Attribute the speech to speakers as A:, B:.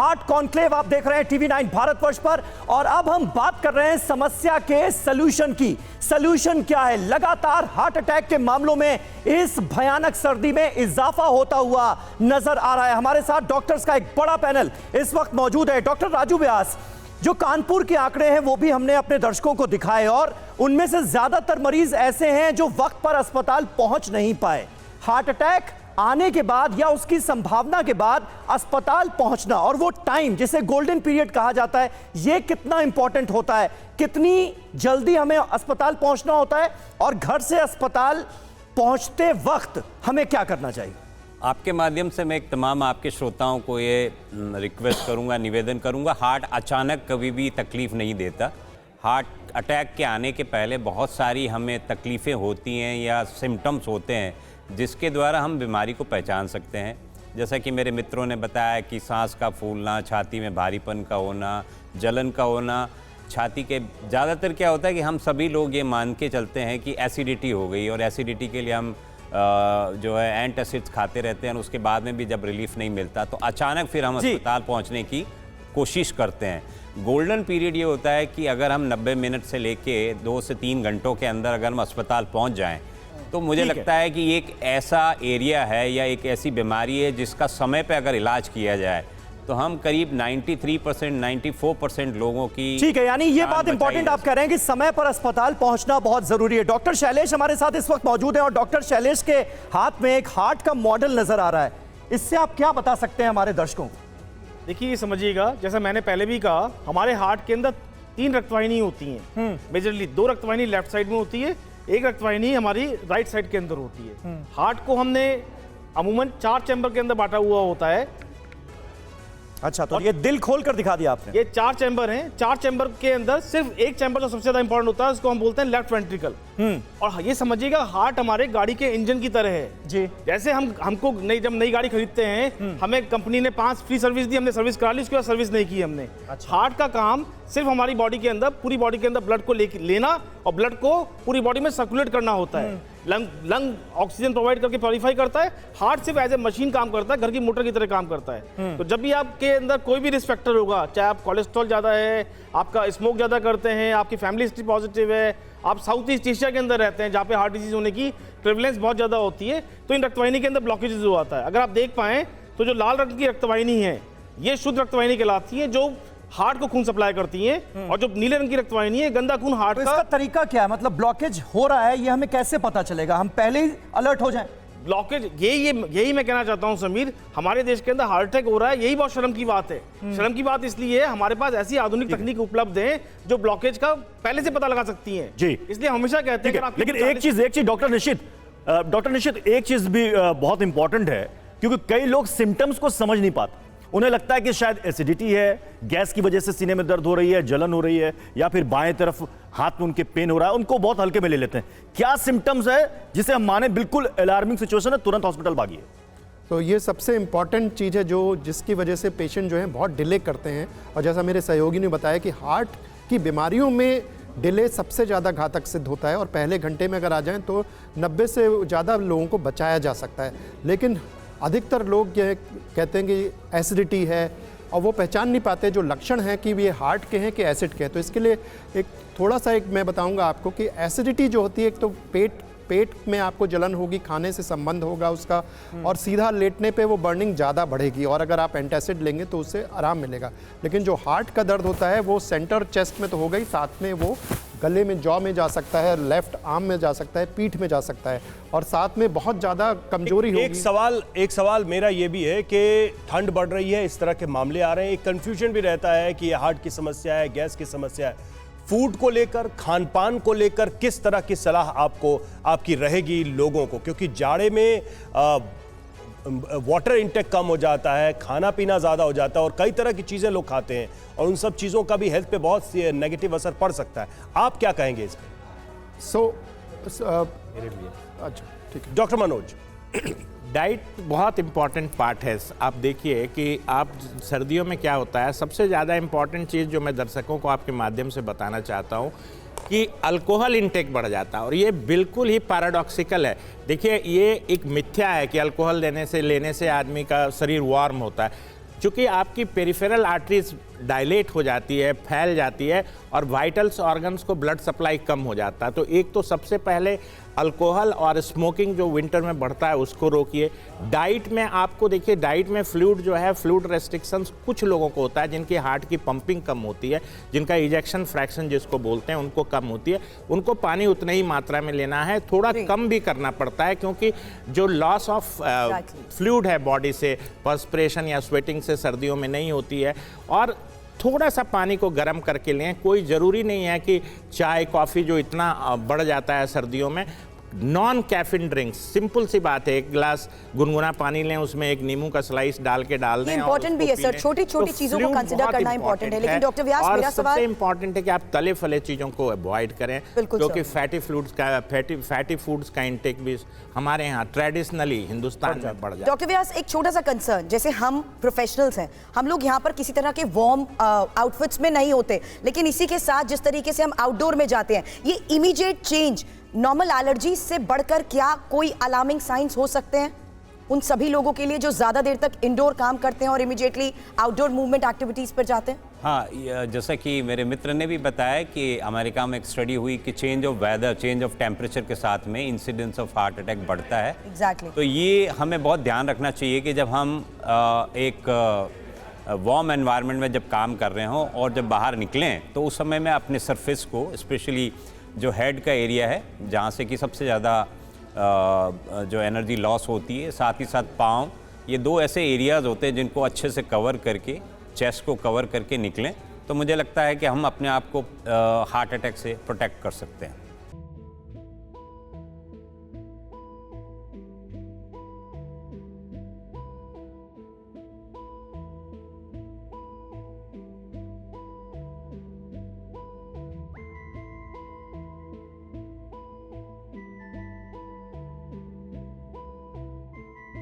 A: Heart conclave आप देख रहे हैं टीवी 9 भारतवर्ष पर। और अब हम बात कर रहे हैं समस्या के सलूशन की। सलूशन क्या है? लगातार हार्ट अटैक के मामलों में इस भयानक सर्दी में इजाफा होता हुआ नजर आ रहा है। हमारे साथ डॉक्टर्स का एक बड़ा पैनल इस वक्त मौजूद है। डॉक्टर राजू व्यास, जो कानपुर के आंकड़े हैं वो भी हमने अपने दर्शकों को दिखाए और उनमें से ज्यादातर मरीज ऐसे हैं जो वक्त पर अस्पताल पहुंच नहीं पाए। हार्ट अटैक आने के बाद या उसकी संभावना के बाद अस्पताल पहुंचना और वो टाइम जिसे गोल्डन पीरियड कहा जाता है, ये कितना इंपॉर्टेंट होता है? कितनी जल्दी हमें अस्पताल पहुंचना होता है और घर से अस्पताल पहुंचते वक्त हमें क्या करना चाहिए?
B: आपके माध्यम से मैं एक तमाम आपके श्रोताओं को ये रिक्वेस्ट करूंगा, निवेदन करूंगा, हार्ट अचानक कभी भी तकलीफ नहीं देता। हार्ट अटैक के आने के पहले बहुत सारी हमें तकलीफ़ें होती हैं या सिम्टम्स होते हैं जिसके द्वारा हम बीमारी को पहचान सकते हैं। जैसा कि मेरे मित्रों ने बताया कि सांस का फूलना, छाती में भारीपन का होना, जलन का होना, छाती के ज़्यादातर क्या होता है कि हम सभी लोग ये मान के चलते हैं कि एसिडिटी हो गई और एसिडिटी के लिए हम जो है एंटासिड्स खाते रहते हैं और उसके बाद में भी जब रिलीफ नहीं मिलता तो अचानक फिर हम अस्पताल पहुंचने की कोशिश करते हैं। गोल्डन पीरियड ये होता है कि अगर हम 90 मिनट से लेके 2 से 3 घंटों के अंदर अगर हम अस्पताल पहुंच जाएं तो मुझे लगता है कि एक ऐसा एरिया है या एक ऐसी बीमारी है जिसका समय पे अगर इलाज किया जाए तो हम करीब 93%, 94% लोगों की।
A: ठीक है, यानी ये बात इंपॉर्टेंट आप कह रहे हैं कि समय पर अस्पताल पहुंचना बहुत जरूरी है। डॉक्टर शैलेश हमारे साथ इस वक्त मौजूद हैं और डॉक्टर शैलेश के हाथ में एक हार्ट का मॉडल नजर आ रहा है। इससे आप क्या बता सकते हैं हमारे दर्शकों को?
C: देखिए, ये समझिएगा, जैसा मैंने पहले भी कहा, हमारे हार्ट के अंदर 3 रक्तवाहिनी होती हैं। मेजरली 2 रक्तवाहिनी लेफ्ट साइड में होती है, एक रक्तवाहिनी हमारी राइट साइड के अंदर होती है। हार्ट को हमने अमूमन 4 चैम्बर के अंदर बांटा हुआ होता है।
A: अच्छा, तो ये दिल खोल कर दिखा दिया आपने।
C: ये 4 चैम्बर हैं। 4 चैम्बर के अंदर सिर्फ एक चैम्बर जो सबसे ज्यादा इंपॉर्टेंट होता है उसको हम बोलते हैं लेफ्ट वेंट्रिकल। और ये समझिएगा, हार्ट हमारे गाड़ी के इंजन की तरह है
A: जी।
C: जैसे हमको जब नई गाड़ी खरीदते हैं, हमें कंपनी ने 5 फ्री सर्विस दी, हमने सर्विस करा ली, उसके बाद सर्विस नहीं की हमने।
A: अच्छा।
C: हार्ट का काम सिर्फ हमारी बॉडी के अंदर, पूरी बॉडी के अंदर ब्लड को लेना और ब्लड को पूरी बॉडी में सर्कुलेट करना होता है। लंग ऑक्सीजन प्रोवाइड करके प्योरीफाई करता है। हार्ट सिर्फ एज ए मशीन काम करता है, घर की मोटर की तरह काम करता है। तो जब भी आपके अंदर कोई भी रिस्क फैक्टर होगा, चाहे आप कोलेस्ट्रॉल ज़्यादा है, आपका स्मोक ज़्यादा करते हैं, आपकी फैमिली हिस्ट्री पॉजिटिव है, आप साउथ ईस्ट एशिया के अंदर रहते हैं जहाँ पे हार्ट डिजीज होने की प्रेवलेंस बहुत ज़्यादा होती है, तो इन रक्तवाहिनी के अंदर ब्लॉकेजेस हो आता है। अगर आप देख पाएँ तो जो लाल रंग की रक्तवाहिनी है ये शुद्ध रक्तवाहिनी कहलाती है, जो हार्ट को खून सप्लाई करती हैं। और जो नीले रंग की रक्तवाहिनी है, गंदा खून हार्ट
A: तो
C: का।
A: इसका तरीका क्या है? मतलब ब्लॉकेज हो रहा है, ये हमें कैसे पता चलेगा? हम पहले ही अलर्ट हो जाएं?
C: ब्लॉकेज यही मैं कहना चाहता हूं समीर, हमारे देश के अंदर हार्ट अटैक हो रहा है, यही बहुत शर्म की बात है। शर्म की बात इसलिए है, हमारे पास ऐसी आधुनिक तकनीक उपलब्ध है जो ब्लॉकेज का पहले से पता लगा सकती है जी। इसलिए हमेशा कहते हैं।
D: लेकिन एक चीज डॉक्टर निश्चित एक चीज भी बहुत इंपॉर्टेंट है, क्योंकि कई लोग सिम्टम्स को समझ नहीं पाते। उन्हें लगता है कि शायद एसिडिटी है, गैस की वजह से सीने में दर्द हो रही है, जलन हो रही है, या फिर बाएं तरफ हाथ में उनके पेन हो रहा है, उनको बहुत हल्के में ले लेते हैं। क्या सिम्टम्स है जिसे हम माने बिल्कुल अलार्मिंग सिचुएशन है, तुरंत हॉस्पिटल भागिए?
E: तो ये सबसे इम्पॉर्टेंट चीज़ है जिसकी वजह से पेशेंट जो है बहुत डिले करते हैं। और जैसा मेरे सहयोगी ने बताया कि हार्ट की बीमारियों में डिले सबसे ज़्यादा घातक सिद्ध होता है और पहले घंटे में अगर आ जाएं तो 90 से ज़्यादा लोगों को बचाया जा सकता है। लेकिन अधिकतर लोग ये कहते हैं कि एसिडिटी है और वो पहचान नहीं पाते जो लक्षण हैं कि ये हार्ट के हैं कि एसिड के हैं। तो इसके लिए एक थोड़ा सा मैं बताऊंगा आपको कि एसिडिटी जो होती है, एक तो पेट में आपको जलन होगी, खाने से संबंध होगा उसका, और सीधा लेटने पे वो बर्निंग ज़्यादा बढ़ेगी, और अगर आप एंटासिड लेंगे तो उससे आराम मिलेगा। लेकिन जो हार्ट का दर्द होता है वो सेंटर चेस्ट में तो होगा ही, साथ में वो गले में, जॉ में जा सकता है, लेफ्ट आर्म में जा सकता है, पीठ में जा सकता है, और साथ में बहुत ज़्यादा कमजोरी होगी।
D: एक सवाल मेरा ये भी है कि ठंड बढ़ रही है, इस तरह के मामले आ रहे हैं, एक कंफ्यूजन भी रहता है कि ये हार्ट की समस्या है, गैस की समस्या है। फूड को लेकर, खान-पान को लेकर किस तरह की सलाह आपकी रहेगी लोगों को? क्योंकि जाड़े में वाटर इंटेक कम हो जाता है, खाना पीना ज़्यादा हो जाता है और कई तरह की चीज़ें लोग खाते हैं और उन सब चीज़ों का भी हेल्थ पे बहुत नेगेटिव असर पड़ सकता है। आप क्या कहेंगे इस पर?
E: मेरे लिए अच्छा ठीक है
D: डॉक्टर मनोज।
F: डाइट बहुत इम्पॉर्टेंट पार्ट है। आप देखिए कि आप सर्दियों में क्या होता है, सबसे ज़्यादा इम्पॉर्टेंट चीज़ जो मैं दर्शकों को आपके माध्यम से बताना चाहता हूँ कि अल्कोहल इंटेक बढ़ जाता है, और ये बिल्कुल ही पैराडॉक्सिकल है। देखिए, ये एक मिथ्या है कि अल्कोहल लेने से आदमी का शरीर वार्म होता है। चूँकि आपकी पेरिफेरल आर्टरीज डायलेट हो जाती है, फैल जाती है और वाइटल्स ऑर्गन्स को ब्लड सप्लाई कम हो जाता है। तो एक तो सबसे पहले अल्कोहल और स्मोकिंग जो विंटर में बढ़ता है उसको रोकिए। डाइट में आपको देखिए, डाइट में फ्लूइड जो है, फ्लूइड रेस्ट्रिक्शंस कुछ लोगों को होता है जिनकी हार्ट की पंपिंग कम होती है, जिनका इजेक्शन फ्रैक्शन जिसको बोलते हैं उनको कम होती है, उनको पानी उतनी ही मात्रा में लेना है, थोड़ा कम भी करना पड़ता है क्योंकि जो लॉस ऑफ फ्लूइड है बॉडी से, पर्सपिरेशन या स्वेटिंग से सर्दियों में नहीं होती है। और थोड़ा सा पानी को गर्म करके लें, कोई ज़रूरी नहीं है कि चाय कॉफ़ी जो इतना बढ़ जाता है सर्दियों में। नॉन कैफीन ड्रिंक्स, सिंपल सी बात है, एक गिलास गुनगुना पानी लें, उसमें एक नींबू का स्लाइस डाल के डाल दें।
G: इंपॉर्टेंट भी है सर, छोटी छोटी चीजों को कंसीडर करना इंपॉर्टेंट है। लेकिन डॉक्टर व्यास, मेरा सवाल
F: सबसे इंपॉर्टेंट है कि आप तले फले चीज़ों को अवॉइड करें, क्योंकि फैटी फूड्स का इंटेक भी हमारे यहाँ ट्रेडिशनली हिंदुस्तान में बढ़ जाता है।
G: डॉक्टर व्यास, एक छोटा सा कंसर्न, जैसे हम प्रोफेशनल्स हैं, हम लोग यहाँ पर किसी तरह के वार्म आउटफिट्स में नहीं होते, लेकिन इसी के साथ जिस तरीके से हम आउटडोर में जाते हैं, ये इमीडिएट चेंज नॉर्मल एलर्जी से बढ़कर क्या कोई अलार्मिंग साइंस हो सकते हैं उन सभी लोगों के लिए जो ज्यादा देर तक इंडोर काम करते हैं और इमीडिएटली आउटडोर मूवमेंट एक्टिविटीज पर जाते हैं?
B: हाँ, जैसा कि मेरे मित्र ने भी बताया कि अमेरिका में एक स्टडी हुई कि change of weather, change of temperature के साथ में इंसिडेंस ऑफ हार्ट अटैक बढ़ता है।
G: Exactly.
B: तो ये हमें बहुत ध्यान रखना चाहिए कि जब हम एक वार्म एनवायरनमेंट में जब काम कर रहे हों और जब बाहर निकलें तो उस समय में अपने सरफेस को, स्पेशली जो हेड का एरिया है जहाँ से कि सबसे ज़्यादा जो एनर्जी लॉस होती है, साथ ही साथ पाँव, ये दो ऐसे एरियाज़ होते हैं जिनको अच्छे से कवर करके, चेस्ट को कवर करके निकलें, तो मुझे लगता है कि हम अपने आप को हार्ट अटैक से प्रोटेक्ट कर सकते हैं।